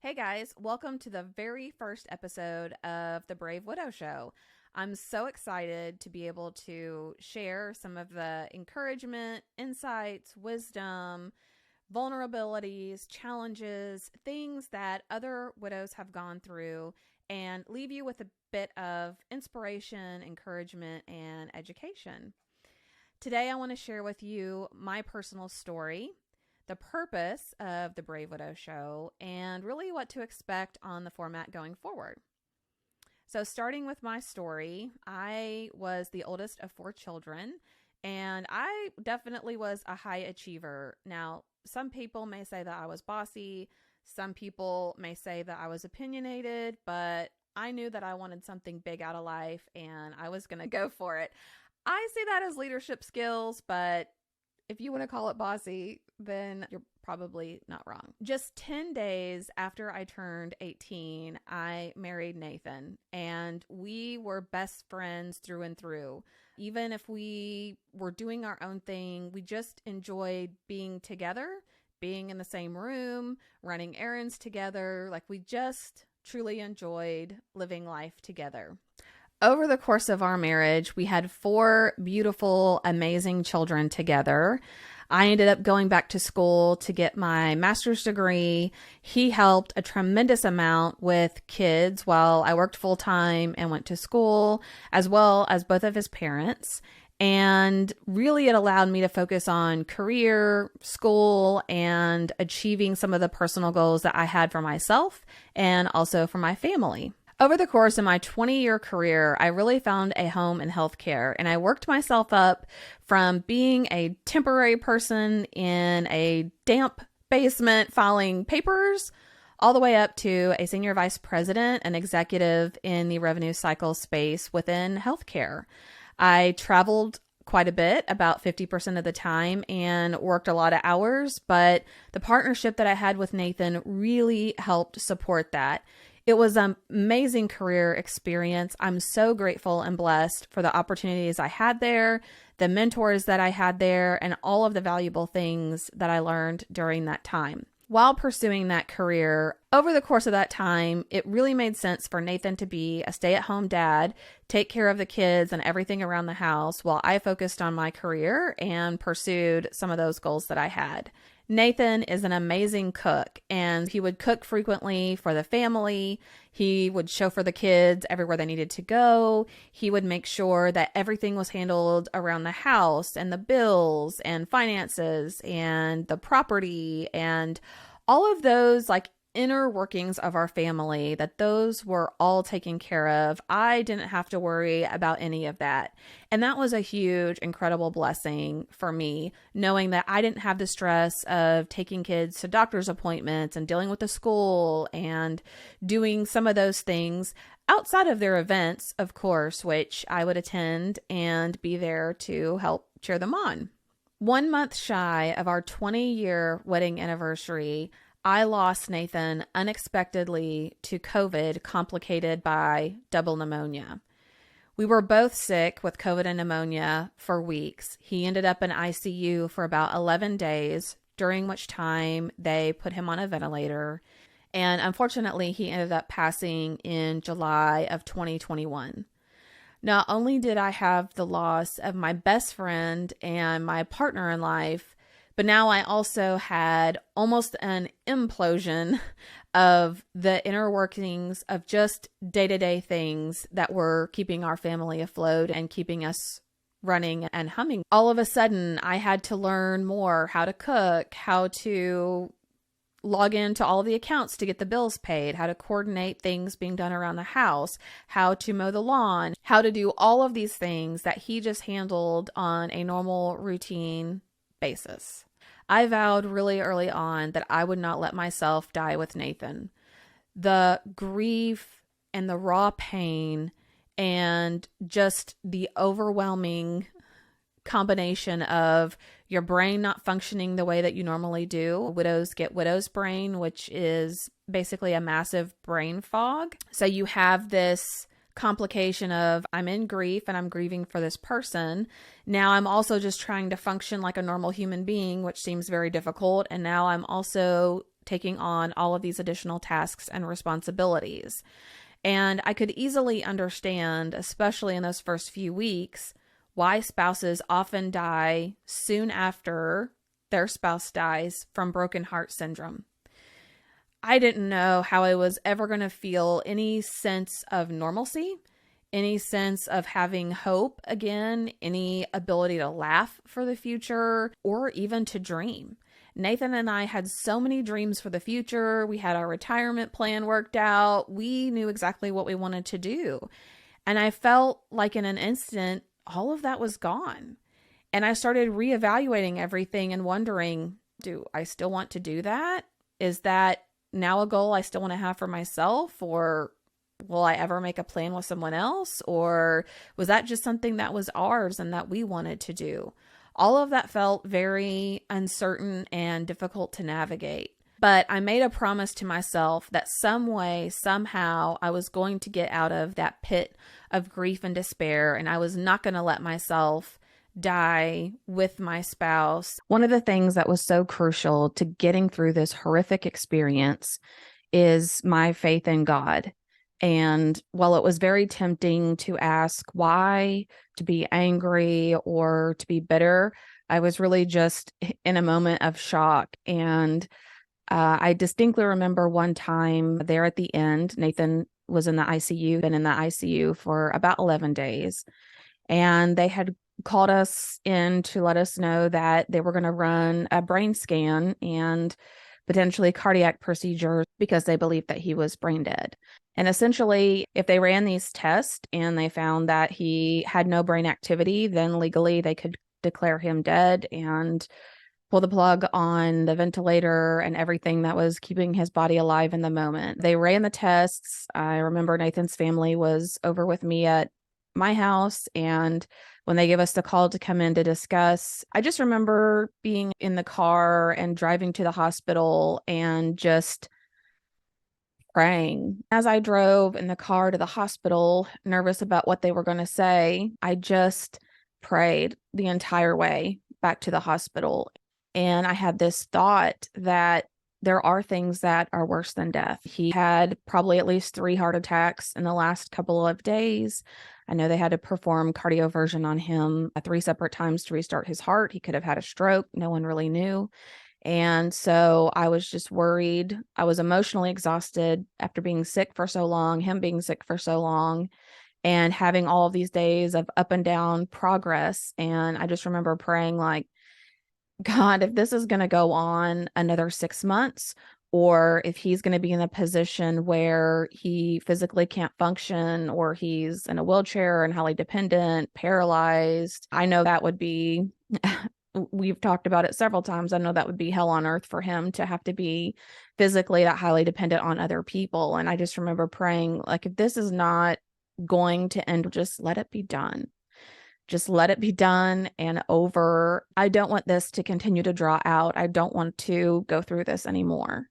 Hey guys, welcome to the very first episode of the Brave Widow Show. I'm so excited to be able to share some of the encouragement, insights, wisdom, vulnerabilities, challenges, things that other widows have gone through, and leave you with a bit of inspiration, encouragement, and education. Today, I want to share with you my personal story, the purpose of the Brave Widow Show, and really what to expect on the format going forward. So starting with my story, I was the oldest of 4 children, and I definitely was a high achiever. Now, some people may say that I was bossy. Some people may say that I was opinionated, but I knew that I wanted something big out of life, and I was going to go for it. I see that as leadership skills, but if you want to call it bossy, then you're probably not wrong. Just 10 days after I turned 18, I married Nathan, and we were best friends through and through. Even if we were doing our own thing, we just enjoyed being together, being in the same room, running errands together. Like, we just truly enjoyed living life together. Over the course of our marriage, we had 4 beautiful, amazing children together. I ended up going back to school to get my master's degree. He helped a tremendous amount with kids while I worked full time and went to school, as well as both of his parents. And really, it allowed me to focus on career, school, and achieving some of the personal goals that I had for myself and also for my family. Over the course of my 20-year career, I really found a home in healthcare, and I worked myself up from being a temporary person in a damp basement filing papers all the way up to a senior vice president and executive in the revenue cycle space within healthcare. I traveled quite a bit, about 50% of the time, and worked a lot of hours, but the partnership that I had with Nathan really helped support that. It was an amazing career experience. I'm so grateful and blessed for the opportunities I had there, the mentors that I had there, and all of the valuable things that I learned during that time. While pursuing that career, over the course of that time, it really made sense for Nathan to be a stay-at-home dad, take care of the kids and everything around the house while I focused on my career and pursued some of those goals that I had. Nathan is an amazing cook, and he would cook frequently for the family. He would chauffeur the kids everywhere they needed to go. He would make sure that everything was handled around the house and the bills and finances and the property and all of those inner workings of our family, that those were all taken care of. I didn't have to worry about any of that. And that was a huge, incredible blessing for me, knowing that I didn't have the stress of taking kids to doctor's appointments and dealing with the school and doing some of those things outside of their events, of course, which I would attend and be there to help cheer them on. 1 month shy of our 20-year wedding anniversary, I lost Nathan unexpectedly to COVID, complicated by double pneumonia. We were both sick with COVID and pneumonia for weeks. He ended up in ICU for about 11 days, during which time they put him on a ventilator. And unfortunately, he ended up passing in July of 2021. Not only did I have the loss of my best friend and my partner in life, but now I also had almost an implosion of the inner workings of just day-to-day things that were keeping our family afloat and keeping us running and humming. All of a sudden, I had to learn more how to cook, how to log into all of the accounts to get the bills paid, how to coordinate things being done around the house, how to mow the lawn, how to do all of these things that he just handled on a normal routine basis. I vowed really early on that I would not let myself die with Nathan. The grief and the raw pain and just the overwhelming combination of your brain not functioning the way that you normally do. Widows get widow's brain, which is basically a massive brain fog. So you have this complication of I'm in grief and I'm grieving for this person. Now I'm also just trying to function like a normal human being, which seems very difficult. And now I'm also taking on all of these additional tasks and responsibilities. And I could easily understand, especially in those first few weeks, why spouses often die soon after their spouse dies from broken heart syndrome. I didn't know how I was ever going to feel any sense of normalcy, any sense of having hope again, any ability to laugh for the future, or even to dream. Nathan and I had so many dreams for the future. We had our retirement plan worked out. We knew exactly what we wanted to do. And I felt like in an instant, all of that was gone. And I started reevaluating everything and wondering, do I still want to do that? Is that now a goal I still want to have for myself? Or will I ever make a plan with someone else? Or was that just something that was ours and that we wanted to do? All of that felt very uncertain and difficult to navigate. But I made a promise to myself that some way, somehow, I was going to get out of that pit of grief and despair, and I was not going to let myself die with my spouse. One of the things that was so crucial to getting through this horrific experience is my faith in God. And while it was very tempting to ask why, to be angry or to be bitter, I was really just in a moment of shock. And I distinctly remember one time there at the end, Nathan was in the ICU, been in the ICU for about 11 days. And they had called us in to let us know that they were going to run a brain scan and potentially cardiac procedure because they believed that he was brain dead. And essentially, if they ran these tests and they found that he had no brain activity, then legally they could declare him dead and pull the plug on the ventilator and everything that was keeping his body alive in the moment. They ran the tests. I remember Nathan's family was over with me at my house, and when they gave us the call to come in to discuss, I just remember being in the car and driving to the hospital and just praying. As I drove in the car to the hospital, nervous about what they were going to say, I just prayed the entire way back to the hospital. And I had this thought that there are things that are worse than death. He had probably at least 3 heart attacks in the last couple of days. I know they had to perform cardioversion on him at 3 separate times to restart his heart. He could have had a stroke. No one really knew. And so I was just worried. I was emotionally exhausted after being sick for so long, him being sick for so long, and having all of these days of up and down progress. And I just remember praying like, God, if this is going to go on another 6 months, or if he's going to be in a position where he physically can't function, or he's in a wheelchair and highly dependent, paralyzed, I know that would be, we've talked about it several times. I know that would be hell on earth for him to have to be physically that highly dependent on other people. And I just remember praying, like, if this is not going to end, just let it be done. Just let it be done and over. I don't want this to continue to draw out. I don't want to go through this anymore.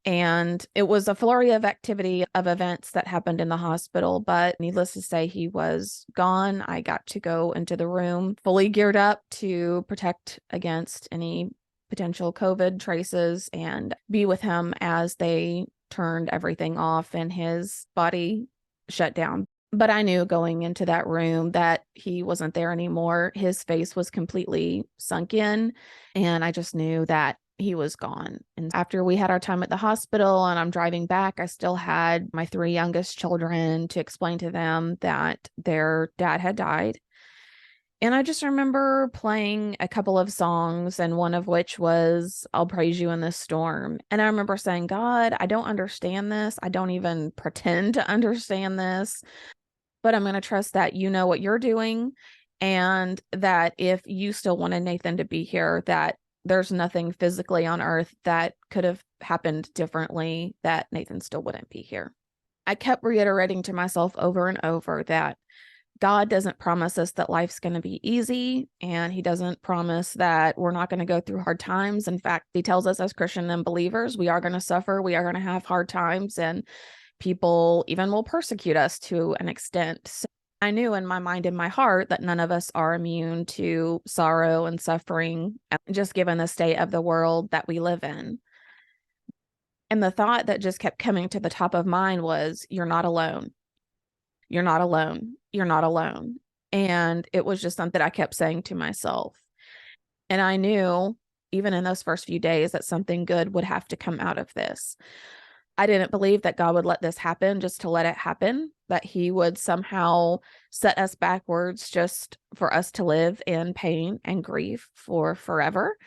And it was a flurry of activity of events that happened in the hospital, but needless to say, he was gone. I got to go into the room fully geared up to protect against any potential COVID traces and be with him as they turned everything off and his body shut down. But I knew going into that room that he wasn't there anymore. His face was completely sunk in, and I just knew that he was gone. And after we had our time at the hospital and I'm driving back, I still had my 3 youngest children to explain to them that their dad had died. And I just remember playing a couple of songs, and one of which was I'll Praise You in This Storm. And I remember saying, God, I don't understand this. I don't even pretend to understand this, but I'm going to trust that you know what you're doing, and that if you still wanted Nathan to be here, that there's nothing physically on earth that could have happened differently, that Nathan still wouldn't be here. I kept reiterating to myself over and over that God doesn't promise us that life's going to be easy, and he doesn't promise that we're not going to go through hard times. In fact, he tells us as Christian and believers, we are going to suffer, we are going to have hard times, and people even will persecute us to an extent. So I knew in my mind and my heart that none of us are immune to sorrow and suffering, just given the state of the world that we live in. And the thought that just kept coming to the top of mind was, you're not alone. You're not alone. You're not alone. And it was just something I kept saying to myself. And I knew, even in those first few days, that something good would have to come out of this. I didn't believe that God would let this happen just to let it happen, that he would somehow set us backwards just for us to live in pain and grief for forever.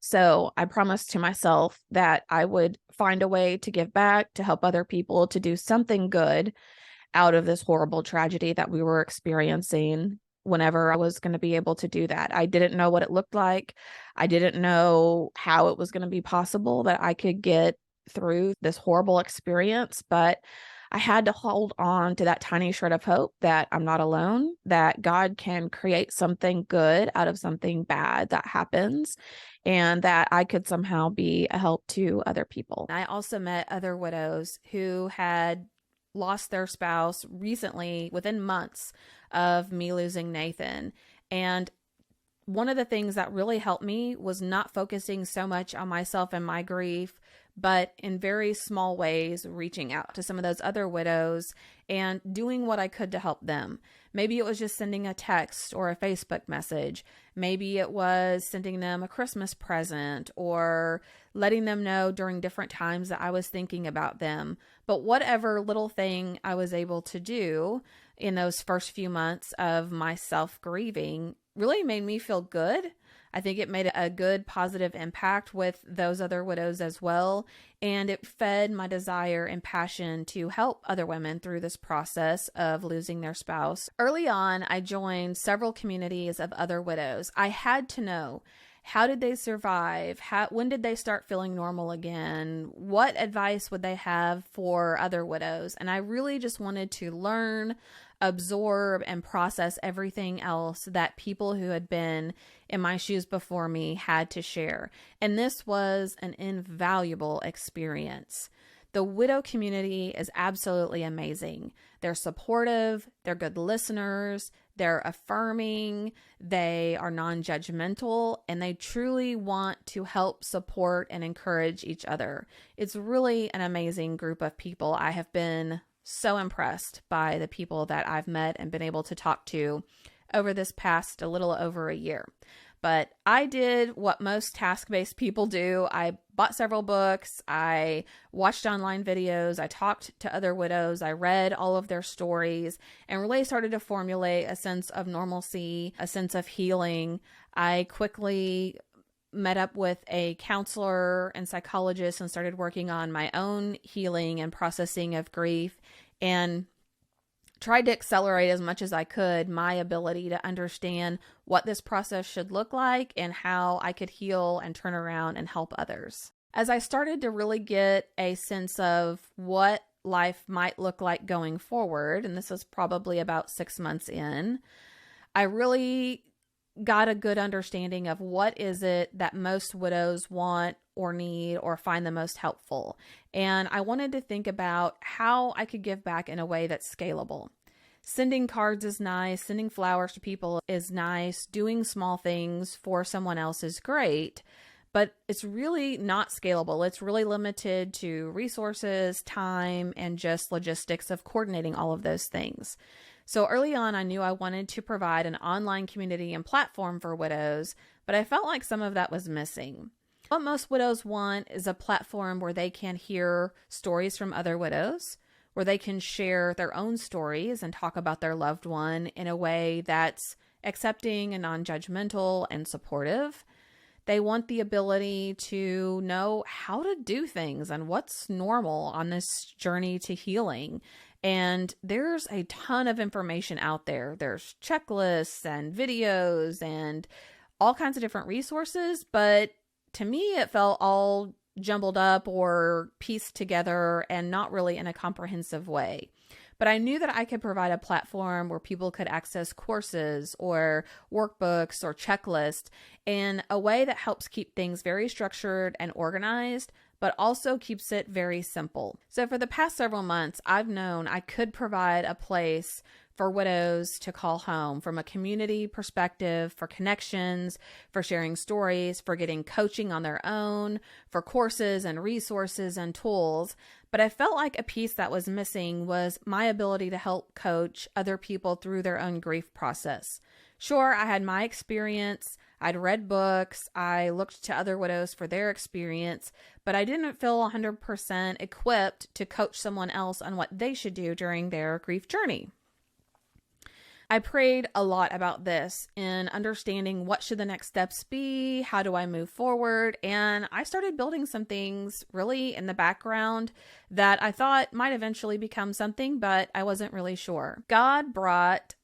So I promised to myself that I would find a way to give back, to help other people, to do something good out of this horrible tragedy that we were experiencing whenever I was going to be able to do that. I didn't know what it looked like. I didn't know how it was going to be possible that I could get through this horrible experience, but I had to hold on to that tiny shred of hope that I'm not alone, that God can create something good out of something bad that happens, and that I could somehow be a help to other people. I also met other widows who had lost their spouse recently, within months of me losing Nathan. And one of the things that really helped me was not focusing so much on myself and my grief, but in very small ways, reaching out to some of those other widows and doing what I could to help them. Maybe it was just sending a text or a Facebook message. Maybe it was sending them a Christmas present or letting them know during different times that I was thinking about them. But whatever little thing I was able to do in those first few months of myself grieving really made me feel good. I think it made a good positive impact with those other widows as well. And it fed my desire and passion to help other women through this process of losing their spouse. Early on, I joined several communities of other widows. I had to know, how did they survive? When did they start feeling normal again? What advice would they have for other widows? And I really just wanted to learn, absorb, and process everything else that people who had been in my shoes before me had to share. And this was an invaluable experience. The widow community is absolutely amazing. They're supportive, they're good listeners, they're affirming, they are non-judgmental, and they truly want to help, support, and encourage each other. It's really an amazing group of people. I have been so impressed by the people that I've met and been able to talk to over this past a little over a year. But I did what most task-based people do. I bought several books. I watched online videos. I talked to other widows. I read all of their stories and really started to formulate a sense of normalcy, a sense of healing. I quickly met up with a counselor and psychologist and started working on my own healing and processing of grief, and tried to accelerate as much as I could my ability to understand what this process should look like and how I could heal and turn around and help others. As I started to really get a sense of what life might look like going forward, and this was probably about 6 months in, I really got a good understanding of what is it that most widows want or need or find the most helpful. And I wanted to think about how I could give back in a way that's scalable. Sending cards is nice. Sending flowers to people is nice. Doing small things for someone else is great, but it's really not scalable. It's really limited to resources, time, and just logistics of coordinating all of those things. So early on, I knew I wanted to provide an online community and platform for widows, but I felt like some of that was missing. What most widows want is a platform where they can hear stories from other widows, where they can share their own stories and talk about their loved one in a way that's accepting and non-judgmental and supportive. They want the ability to know how to do things and what's normal on this journey to healing. And there's a ton of information out there. There's checklists and videos and all kinds of different resources. But to me, it felt all jumbled up or pieced together and not really in a comprehensive way. But I knew that I could provide a platform where people could access courses or workbooks or checklists in a way that helps keep things very structured and organized, but also keeps it very simple. So for the past several months, I've known I could provide a place for widows to call home from a community perspective, for connections, for sharing stories, for getting coaching on their own, for courses and resources and tools. But I felt like a piece that was missing was my ability to help coach other people through their own grief process. Sure, I had my experience. I'd read books. I looked to other widows for their experience, but I didn't feel 100% equipped to coach someone else on what they should do during their grief journey. I prayed a lot about this in understanding what should the next steps be, how do I move forward, and I started building some things really in the background that I thought might eventually become something, but I wasn't really sure. God brought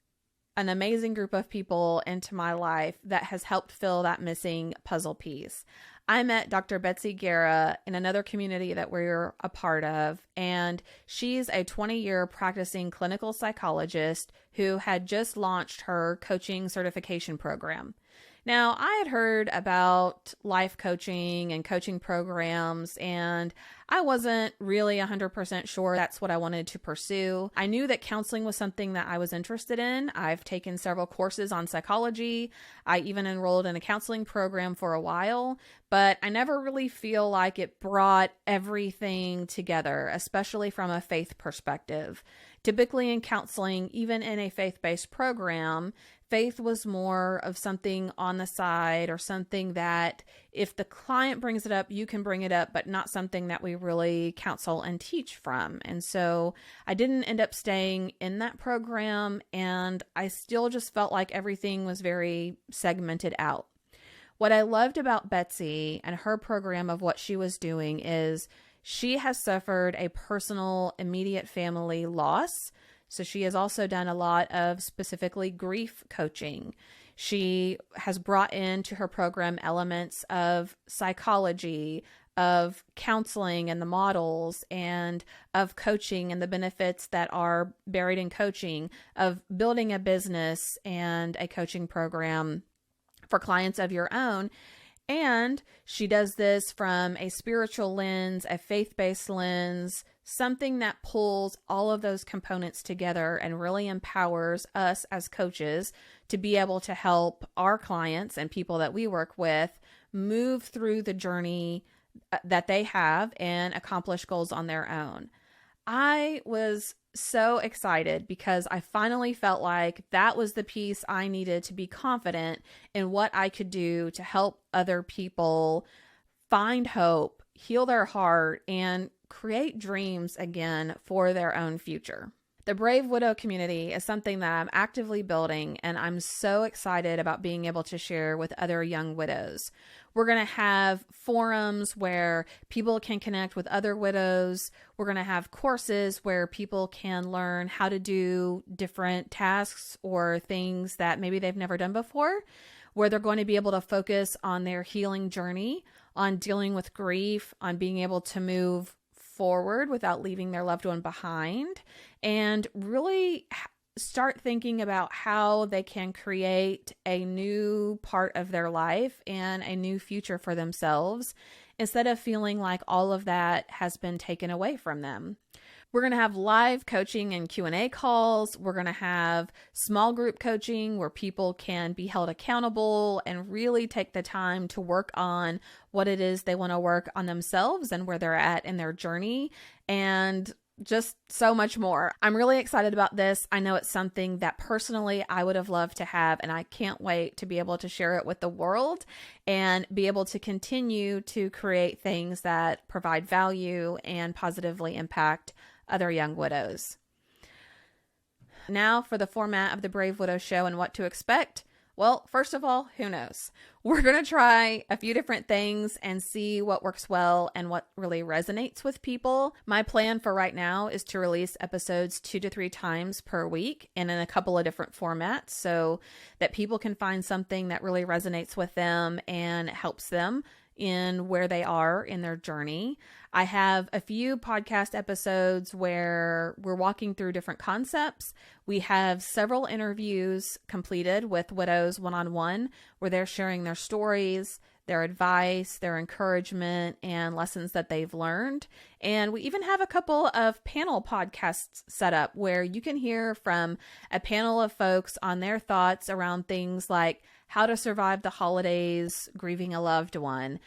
an amazing group of people into my life that has helped fill that missing puzzle piece. I met Dr. Betsy Guerra in another community that we're a part of, and she's a 20-year practicing clinical psychologist who had just launched her coaching certification program. Now, I had heard about life coaching and coaching programs, and I wasn't really 100% sure that's what I wanted to pursue. I knew that counseling was something that I was interested in. I've taken several courses on psychology. I even enrolled in a counseling program for a while, but I never really feel like it brought everything together, especially from a faith perspective. Typically in counseling, even in a faith-based program, faith was more of something on the side or something that if the client brings it up, you can bring it up, but not something that we really counsel and teach from. And so I didn't end up staying in that program, and I still just felt like everything was very segmented out. What I loved about Betsy and her program of what she was doing is she has suffered a personal, immediate family loss. So she has also done a lot of specifically grief coaching. She has brought into her program elements of psychology, of counseling and the models, and of coaching and the benefits that are buried in coaching, of building a business and a coaching program for clients of your own. And she does this from a spiritual lens, a faith-based lens, something that pulls all of those components together and really empowers us as coaches to be able to help our clients and people that we work with move through the journey that they have and accomplish goals on their own. I was so excited because I finally felt like that was the piece I needed to be confident in what I could do to help other people find hope, heal their heart, and create dreams again for their own future. The Brave Widow community is something that I'm actively building, and I'm so excited about being able to share with other young widows. We're going to have forums where people can connect with other widows. We're going to have courses where people can learn how to do different tasks or things that maybe they've never done before, where they're going to be able to focus on their healing journey, on dealing with grief, on being able to move forward without leaving their loved one behind, and really start thinking about how they can create a new part of their life and a new future for themselves instead of feeling like all of that has been taken away from them. We're going to have live coaching and Q&A calls. We're going to have small group coaching where people can be held accountable and really take the time to work on what it is they want to work on themselves and where they're at in their journey, and just so much more. I'm really excited about this. I know it's something that personally I would have loved to have, and I can't wait to be able to share it with the world and be able to continue to create things that provide value and positively impact other young widows. Now for the format of the Brave Widow show and what to expect. Well, first of all, who knows? We're going to try a few different things and see what works well and what really resonates with people. My plan for right now is to release episodes 2 to 3 times per week and in a couple of different formats so that people can find something that really resonates with them and helps them in where they are in their journey. I have a few podcast episodes where we're walking through different concepts. We have several interviews completed with widows one-on-one where they're sharing their stories, their advice, their encouragement, and lessons that they've learned. And we even have a couple of panel podcasts set up where you can hear from a panel of folks on their thoughts around things like how to survive the holidays, grieving a loved one,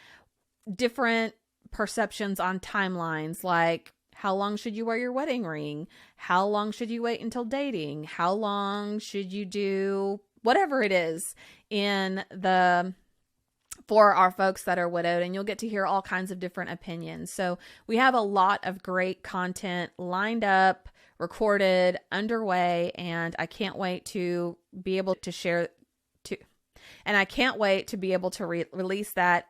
different perceptions on timelines, like how long should you wear your wedding ring? How long should you wait until dating? How long should you do whatever it is for our folks that are widowed? And you'll get to hear all kinds of different opinions. So we have a lot of great content lined up, recorded, underway, and I can't wait to be able to share and I can't wait to be able to release that.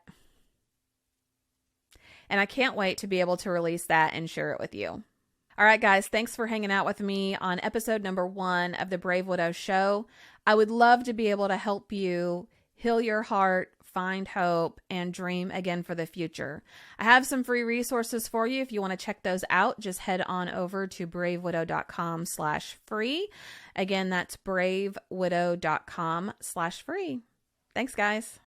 And I can't wait to be able to release that and share it with you. All right, guys, thanks for hanging out with me on episode number 1 of the Brave Widow Show. I would love to be able to help you heal your heart, find hope, and dream again for the future. I have some free resources for you. If you want to check those out, just head on over to bravewidow.com/free. Again, that's bravewidow.com/free. Thanks, guys.